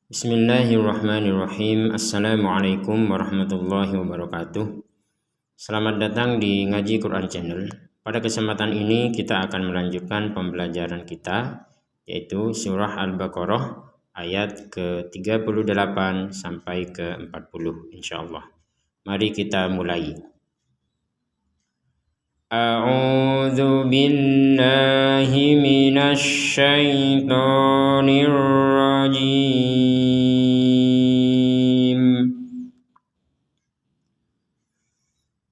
Bismillahirrahmanirrahim. Assalamualaikum warahmatullahi wabarakatuh. Selamat datang di Ngaji Quran Channel. Pada kesempatan ini kita akan melanjutkan pembelajaran kita, yaitu surah Al-Baqarah ayat ke-38 sampai ke-40 insyaallah. Mari kita mulai. A'udzu billahi minasy syaithanir rajim.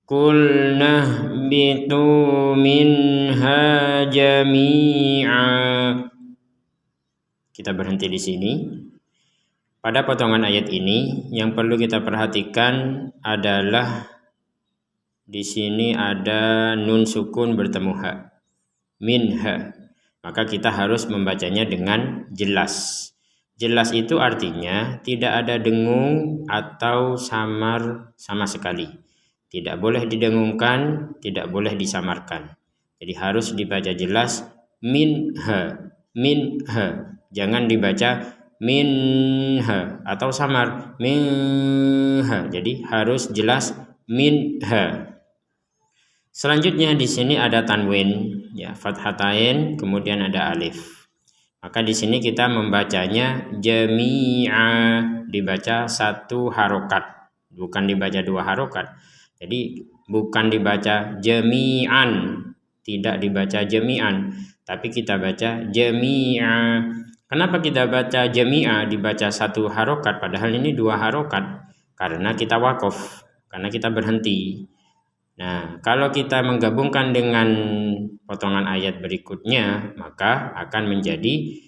Qul nahbitu minha jami'a. Kita berhenti di sini. Pada potongan ayat ini yang perlu kita perhatikan adalah di sini ada nun sukun bertemu ha, minha. Maka kita harus membacanya dengan jelas. Jelas itu artinya tidak ada dengung atau samar sama sekali. Tidak boleh didengungkan, tidak boleh disamarkan. Jadi harus dibaca jelas minha, minha. Jangan dibaca minha atau samar minha. Jadi harus jelas minha. Selanjutnya di sini ada tanwin, ya, fathatain, kemudian ada alif. Maka di sini kita membacanya jami'a, dibaca satu harokat, bukan dibaca dua harokat. Jadi bukan dibaca jami'an, tidak dibaca jami'an, tapi kita baca jami'a. Kenapa kita baca jami'a, dibaca satu harokat, padahal ini dua harokat? Karena kita wakaf, karena kita berhenti. Nah, kalau kita menggabungkan dengan potongan ayat berikutnya, maka akan menjadi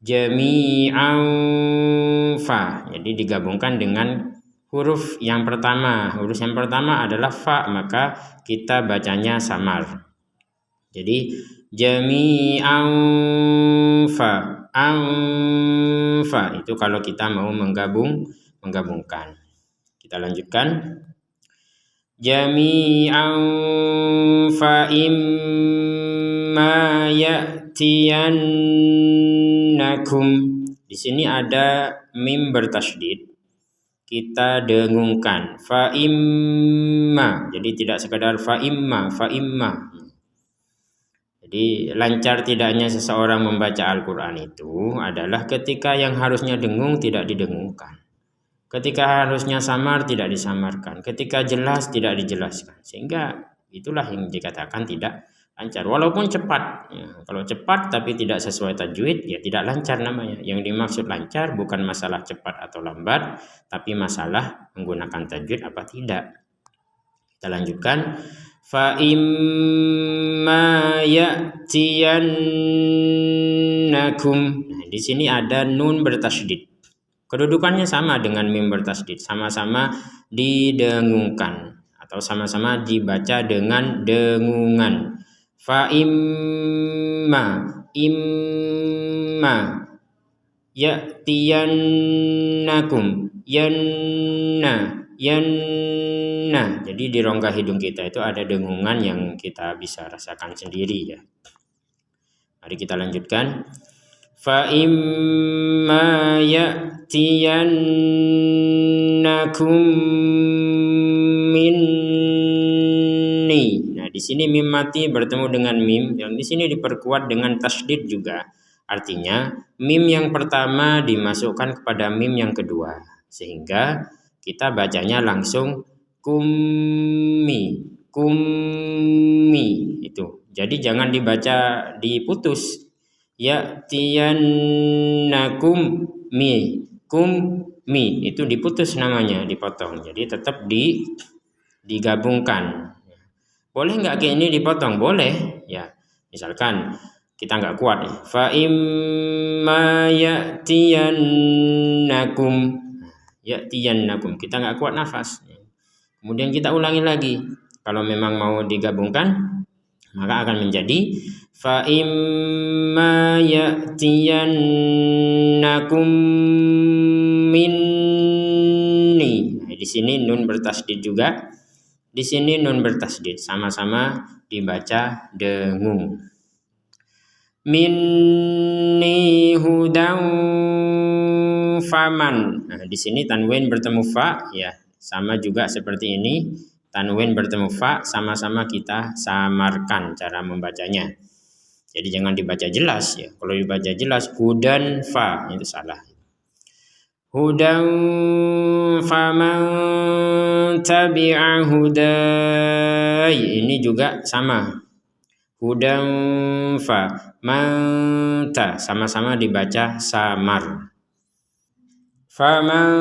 jami'an fa. Jadi digabungkan dengan huruf yang pertama. Huruf yang pertama adalah fa, maka kita bacanya samar. Jadi jami'an fa, anfa. Itu kalau kita mau menggabungkan. Kita lanjutkan. Jami'an fa imma ya'tiyannakum. Di sini ada mim bertasydid. Kita dengungkan fa imma. Jadi tidak sekadar fa imma, fa imma. Jadi lancar tidaknya seseorang membaca Al-Qur'an itu adalah ketika yang harusnya dengung tidak didengungkan. Ketika harusnya samar tidak disamarkan, ketika jelas tidak dijelaskan, sehingga itulah yang dikatakan tidak lancar. Walaupun cepat, ya, kalau cepat tapi tidak sesuai tajwid, ya tidak lancar namanya. Yang dimaksud lancar bukan masalah cepat atau lambat, tapi masalah menggunakan tajwid apa tidak. Kita lanjutkan. Fa imma ya'tiyannakum. Nah, di sini ada nun bertasydid. Kedudukannya sama dengan mim bertasydid, sama-sama didengungkan atau sama-sama dibaca dengan dengungan. Fa imma ya'tiyannakum yanna. Jadi di rongga hidung kita itu ada dengungan yang kita bisa rasakan sendiri, ya. Mari kita lanjutkan. Fa imma ya'tiyannakum minni. Nah, di sini mim mati bertemu dengan mim, yang di sini diperkuat dengan tasydid juga. Artinya mim yang pertama dimasukkan kepada mim yang kedua, sehingga kita bacanya langsung kummi itu. Jadi jangan dibaca diputus. Ya'tiyannakum mi itu diputus namanya, dipotong. Jadi tetap digabungkan. Boleh nggak kayak ini dipotong? Boleh, ya. Misalkan kita nggak kuat, ya. Fa imma ya'tiyannakum, kita nggak kuat nafas. Kemudian kita ulangi lagi. Kalau memang mau digabungkan, maka akan menjadi fa imma ya'tiyannakum minni. Nah, di sini nun bertasydid juga. Di sini nun bertasydid, sama-sama dibaca dengung. minni hudan faman. Nah, di sini tanwin bertemu fa ya, sama juga seperti ini. Tanwin bertemu fa sama-sama kita samarkan cara membacanya. Jadi jangan dibaca jelas ya. Kalau dibaca jelas hudan fa itu salah. Hudan faman tabi'a hudai, ini juga sama. Hudan fa manta sama-sama dibaca samar. Faman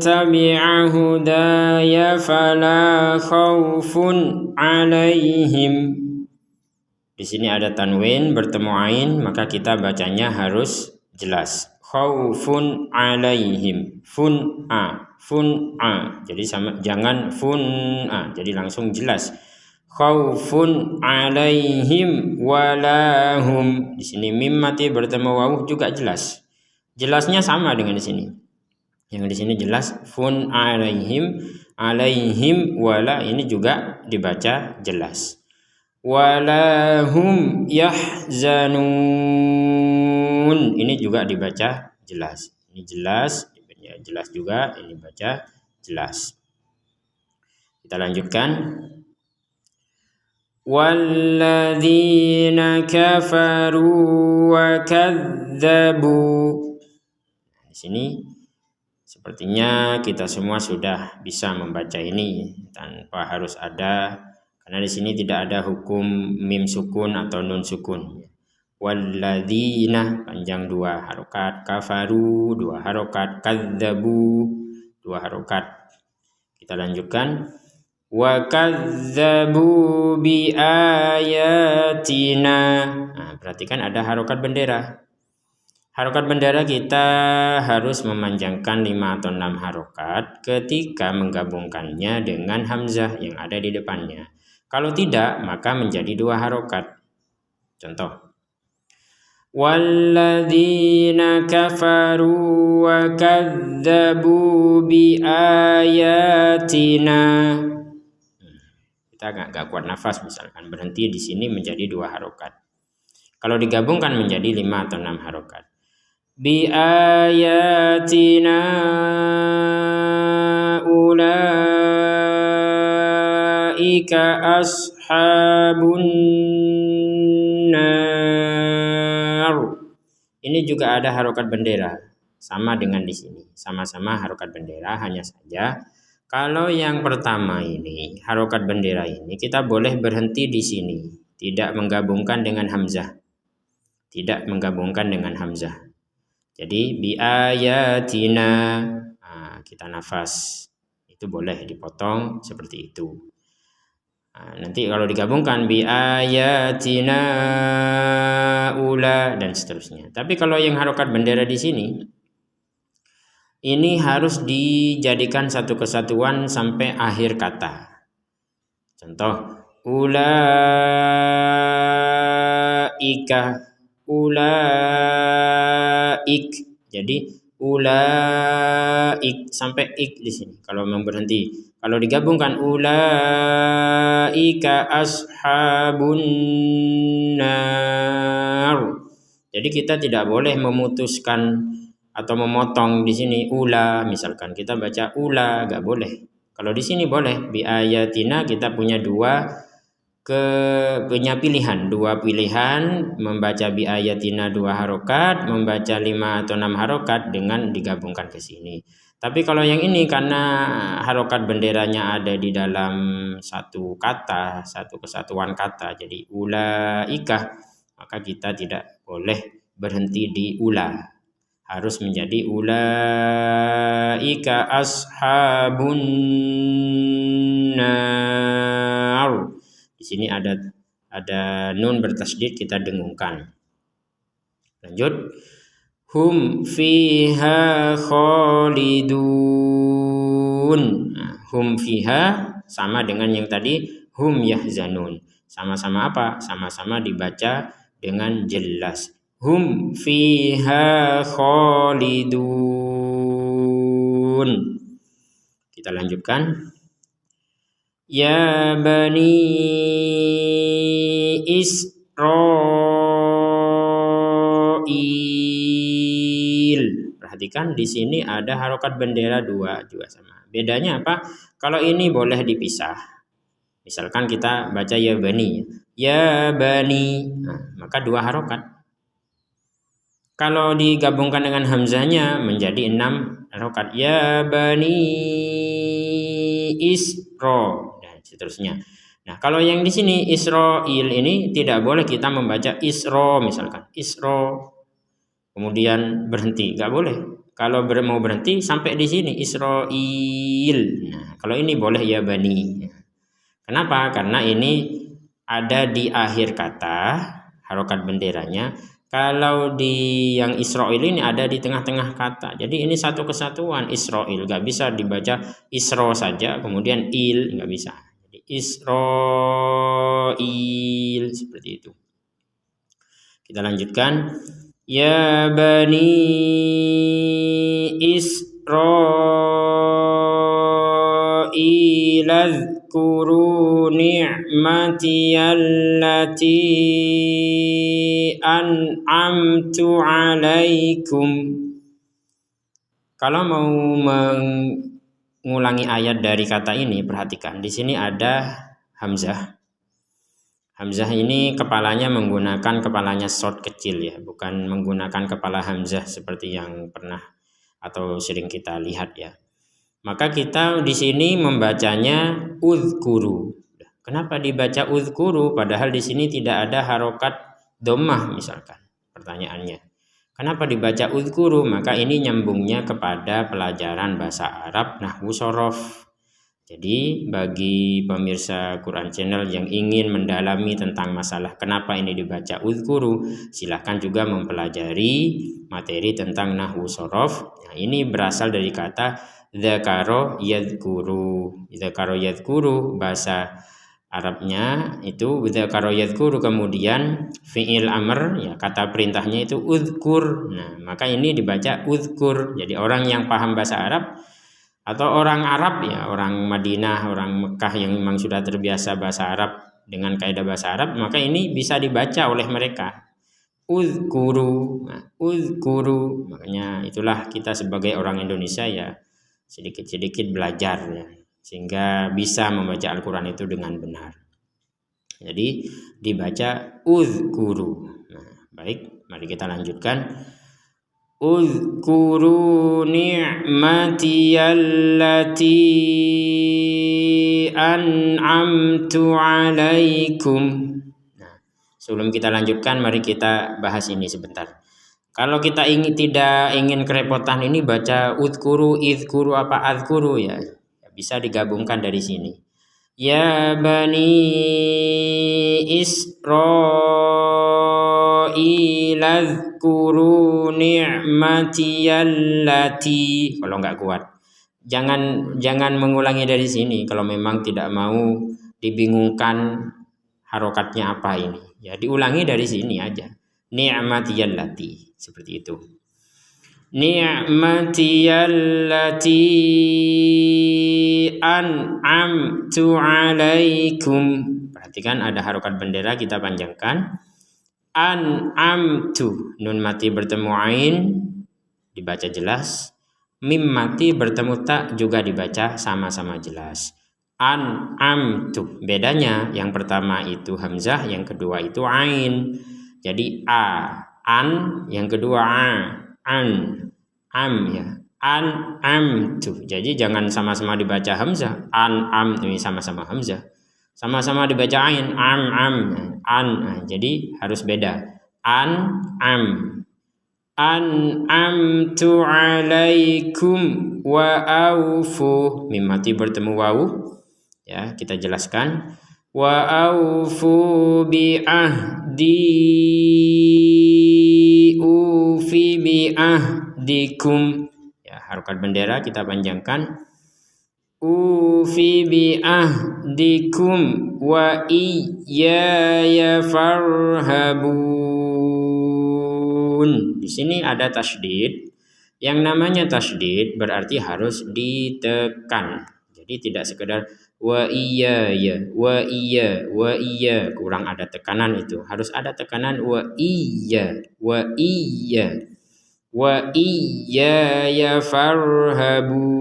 tabi'a hudaya fala khaufun alaihim. Di sini ada tanwin bertemu ain, maka kita bacanya harus jelas. Khaufun alaihim, fun a. Jadi sama, jangan fun a. Jadi langsung jelas. Khaufun alaihim walahum. Di sini mim mati bertemu waw juga jelas. Jelasnya sama dengan di sini. Yang di sini jelas fun alaihim, alaihim wala, ini juga dibaca jelas. Walahum yahzanun, ini juga dibaca jelas. Ini jelas, jelas juga, ini baca jelas. Kita lanjutkan. Walladzina kafaru wa kadzabu. Di sini sepertinya kita semua sudah bisa membaca ini tanpa harus ada, karena di sini tidak ada hukum mim sukun atau nun sukun. Walladzina panjang 2 harokat, kafaru 2 harokat, kadzabu 2 harokat. Kita lanjutkan. Wa kadzabu bi ayatina. Nah, perhatikan ada harokat bendera. Harokat bendera kita harus memanjangkan 5 atau 6 harokat ketika menggabungkannya dengan hamzah yang ada di depannya. Kalau tidak, maka menjadi 2 harokat. Contoh. Walladzina kafaru wa kadzabu bi ayatina. Kita agak kuat nafas, misalkan berhenti di sini menjadi 2 harokat. Kalau digabungkan menjadi 5 atau 6 harokat. Bi ayatina ulaika ashabun nar. Ini juga ada harokat bendera, sama dengan di sini. Sama-sama harokat bendera, hanya saja kalau yang pertama ini, harokat bendera ini, kita boleh berhenti di sini. Tidak menggabungkan dengan hamzah. Tidak menggabungkan dengan hamzah. Jadi, bi ayatina, nah, kita nafas. Itu boleh dipotong seperti itu. Nah, nanti kalau digabungkan, bi ayatina ula, dan seterusnya. Tapi kalau yang harokat bendera di sini, ini harus dijadikan satu kesatuan sampai akhir kata. Contoh, ulaika, ulaik. Jadi ulaik sampai ik di sini. Kalau memang berhenti. Kalau digabungkan ulaika ashabun nar. Jadi kita tidak boleh memutuskan atau memotong di sini ula, misalkan kita baca ula, gak boleh. Kalau di sini boleh. Bi ayatina kita punya pilihan, 2 pilihan, membaca bi ayatina 2 harokat, membaca 5 atau 6 harokat dengan digabungkan ke sini. Tapi kalau yang ini karena harokat benderanya ada di dalam satu kata, satu kesatuan kata, jadi ulaika, maka kita tidak boleh berhenti di ula. Harus menjadi ulaika ashabun nar. Di sini ada nun bertasydid, kita dengungkan. Lanjut. Hum fiha khalidun. Nah, hum fiha sama dengan yang tadi hum yahzanun. Sama-sama apa? Sama-sama dibaca dengan jelas. Hum fiha khalidun. Kita lanjutkan. Ya bani Israil. Perhatikan di sini ada harokat bendera 2 juga sama. Bedanya apa? Kalau ini boleh dipisah. Misalkan kita baca ya bani. Ya bani. Nah, maka 2 harokat. Kalau digabungkan dengan hamzahnya menjadi 6 harokat. Ya bani Isra dan seterusnya. Nah, kalau yang di sini Israil ini tidak boleh kita membaca Isra misalkan. Isra kemudian berhenti, nggak boleh. Kalau mau berhenti sampai di sini Israil. Nah, kalau ini boleh ya bani. Kenapa? Karena ini ada di akhir kata harokat benderanya. Kalau di yang Israil ini ada di tengah-tengah kata. Jadi ini satu kesatuan Israil. Nggak bisa dibaca Isra saja kemudian il, nggak bisa. Jadi Israil seperti itu. Kita lanjutkan. Ya bani Israil azkuru ni'mati allati an'amtu alaikum. Kalau mau mengulangi ayat dari kata ini, perhatikan di sini ada hamzah. Hamzah ini kepalanya menggunakan kepalanya short kecil ya, bukan menggunakan kepala hamzah seperti yang pernah atau sering kita lihat ya. Maka kita di sini membacanya uzkuru. Kenapa dibaca uzkuru padahal di sini tidak ada harokat dhammah misalkan? Pertanyaannya. Kenapa dibaca uzkuru? Maka ini nyambungnya kepada pelajaran bahasa Arab nahwu shorof. Jadi bagi pemirsa Quran Channel yang ingin mendalami tentang masalah kenapa ini dibaca uzkuru, silahkan juga mempelajari materi tentang nahwu shorof. Nah, ini berasal dari kata dzakara yadzkuru. Dzakara yadzkuru bahasa Arabnya itu dzakara yadzkuru, kemudian fi'il amr ya, kata perintahnya itu uzkur. Nah, maka ini dibaca uzkur. Jadi orang yang paham bahasa Arab atau orang Arab ya, orang Madinah, orang Mekah yang memang sudah terbiasa bahasa Arab dengan kaidah bahasa Arab, maka ini bisa dibaca oleh mereka. Uzkuru, nah, uzkuru. Makanya itulah kita sebagai orang Indonesia ya sedikit-sedikit belajar ya, sehingga bisa membaca Al-Quran itu dengan benar. Jadi dibaca uzkuru. Nah, baik, mari kita lanjutkan. Uzkuru ni'mati allati an'amtu alaikum. Nah, sebelum kita lanjutkan mari kita bahas ini sebentar. Kalau kita tidak ingin kerepotan ini baca uzkuru, izkuru apa azkuru ya, bisa digabungkan dari sini. Ya bani Israil azkuru ni'mati allati. Kalau nggak kuat, jangan mengulangi dari sini kalau memang tidak mau dibingungkan harokatnya apa ini. Ya diulangi dari sini aja. Ni'mati allati, seperti itu. Ni'mati allati an'amtu alaikum. Perhatikan ada harokat bendera, kita panjangkan. An'amtu, nun mati bertemu ain dibaca jelas, mim mati bertemu tak juga dibaca sama-sama jelas. An'amtu, bedanya yang pertama itu hamzah, yang kedua itu ain. Jadi an, yang kedua an, am ya, an'amtu. Jadi jangan sama-sama dibaca hamzah, an'am ini sama-sama hamzah. Sama-sama dibaca ain, an. Jadi harus beda. An'amtu alaikum wa aufu. Mim mati bertemu wawu. Ya, kita jelaskan. Wa aufu bi ahdi ufi bi ahdikum. Ya, harokat bendera kita panjangkan. Ufi bi ahdikum wa iyaya farhabun. Di sini ada tasydid. Yang namanya tasydid berarti harus ditekan. Jadi tidak sekedar wa iya kurang ada tekanan, itu harus ada tekanan wa iya. wa iyaya farhabun.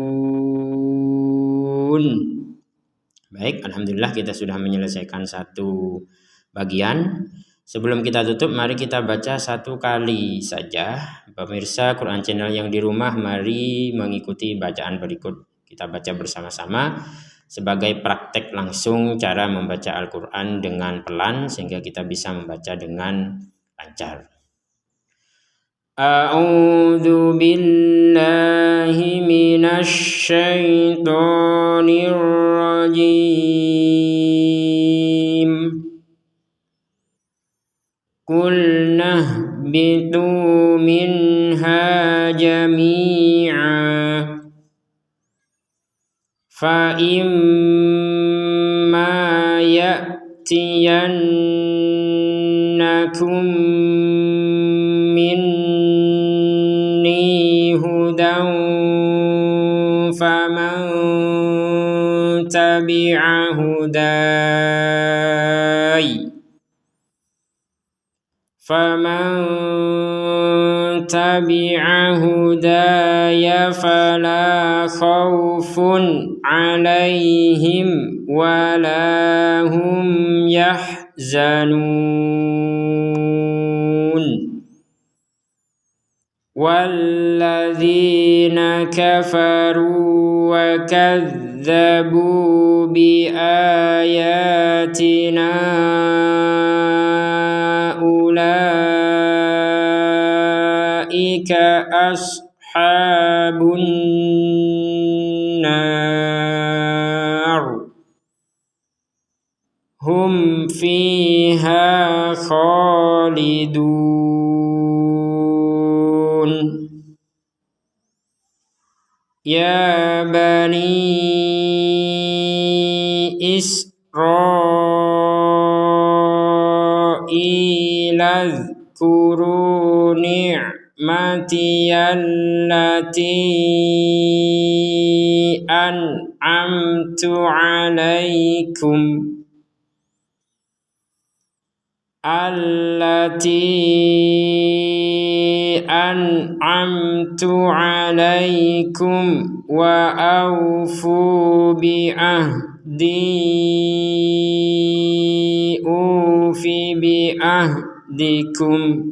Baik, alhamdulillah kita sudah menyelesaikan satu bagian. Sebelum kita tutup, mari kita baca satu kali saja. Pemirsa Quran Channel yang di rumah, mari mengikuti bacaan berikut. Kita baca bersama-sama sebagai praktek langsung cara membaca Al-Quran dengan pelan sehingga kita bisa membaca dengan lancar. A'udzu billahi minasy syaithanir rajim. Qul nahbitu minha jami'a fa imma ya'tiyannakum minni hudan faman tabi'a hudaya fala khawfun alaihim wala hum yahzanun. Walladzina kafaru wa kadzabu bi ayatina ulaika ashabun nar hum fiha khalidun. Ya bani Israil azkuru ni'mati allati an'amtu alaikum wa awfu bi ahdi ufi bi ahdikum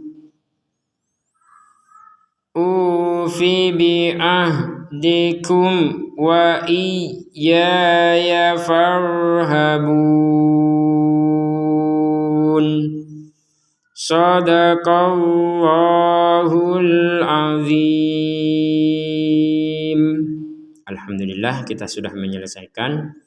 wa iyaya farhabun. Shadaqallahul azim. Alhamdulillah kita sudah menyelesaikan.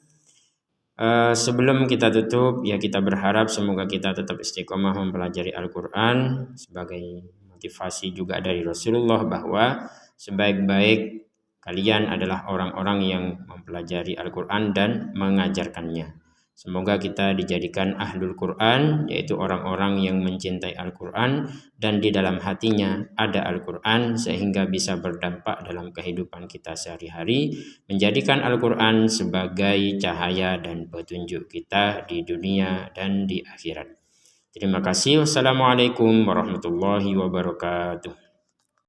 Sebelum kita tutup, ya kita berharap semoga kita tetap istiqomah mempelajari Al-Quran sebagai motivasi juga dari Rasulullah bahwa sebaik-baik kalian adalah orang-orang yang mempelajari Al-Quran dan mengajarkannya. Semoga kita dijadikan ahlul Quran, yaitu orang-orang yang mencintai Al-Quran dan di dalam hatinya ada Al-Quran sehingga bisa berdampak dalam kehidupan kita sehari-hari, menjadikan Al-Quran sebagai cahaya dan petunjuk kita di dunia dan di akhirat. Terima kasih. Wassalamualaikum warahmatullahi wabarakatuh.